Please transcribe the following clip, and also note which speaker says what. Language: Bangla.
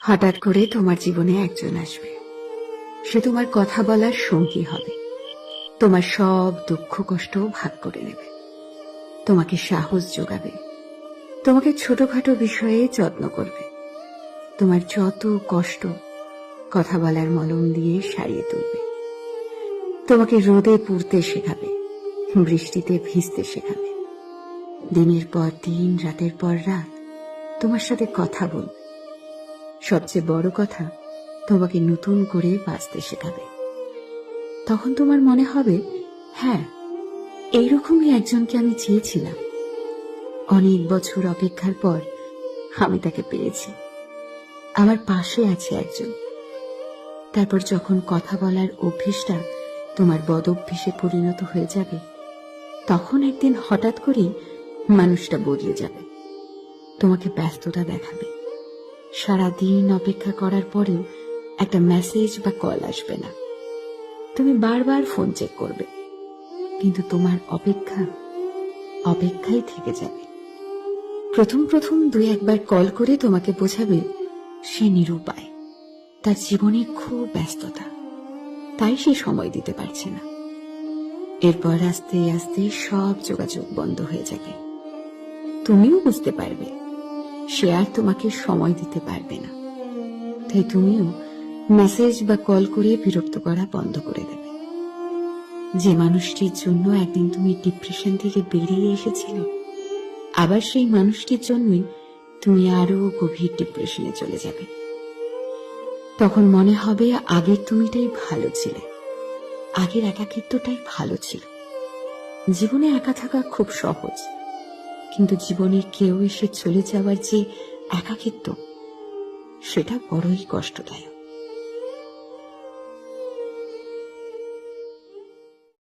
Speaker 1: হঠাৎ করে তোমার জীবনে একজন আসবে। সে তোমার কথা বলার সঙ্গী হবে, তোমার সব দুঃখ কষ্ট ভাগ করে নেবে, তোমাকে সাহস যোগাবে, তোমাকে ছোটখাটো বিষয়ে যত্ন করবে, তোমার যত কষ্ট কথা বলার মলম দিয়ে সারিয়ে তুলবে, তোমাকে রোদে পুড়তে শেখাবে, বৃষ্টিতে ভিজতে শেখাবে, দিনের পর দিন রাতের পর রাত তোমার সাথে কথা বলবে, সবচেয়ে বড় কথা তোমাকে নতুন করে বাঁচতে শেখাবে। তখন তোমার মনে হবে, হ্যাঁ, এইরকমই একজনকে আমি চেয়েছিলাম। অনেক বছর অপেক্ষার পর আমি তাকে পেয়েছি, আমার পাশে আছে একজন। তারপর যখন কথা বলার অভ্যেসটা তোমার বদঅভ্যেসে পরিণত হয়ে যাবে, তখন একদিন হঠাৎ করেই মানুষটা বদলে যাবে, তোমাকে ব্যস্ততা দেখাবে। সারাদিন অপেক্ষা করার পরেও একটা মেসেজ বা কল আসবে না, তুমি বারবার ফোন চেক করবে, কিন্তু তোমার অপেক্ষাই থেকে যাবে। প্রথম প্রথম দুই একবার কল করে তোমাকে বোঝাবে সে নিরুপায়, তার জীবনে খুব ব্যস্ততা, তাই সে সময় দিতে পারছে না। এরপর আস্তে আস্তে সব যোগাযোগ বন্ধ হয়ে যাবে, তুমিও বুঝতে পারবে সে আর তোমাকে সময় দিতে পারবে না। তাই তুমিও মেসেজ বা কল করে বিরক্ত করা বন্ধ করে দেবে। যে মানুষটির জন্য একদিন তুমি ডিপ্রেশন থেকে বেরিয়ে এসেছিলে, আবার সেই মানুষটির জন্যই তুমি আরো গভীর ডিপ্রেশনে চলে যাবে। তখন মনে হবে আগের তুমিটাই ভালো ছিলে, আগের একাকিত্বটাই ভালো ছিল। জীবনে একা থাকা খুব সহজ, কিন্তু জীবনের কেউ এসে চলে যাওয়ার যে একাকিত্ব, সেটা বড়ই কষ্টদায়ক।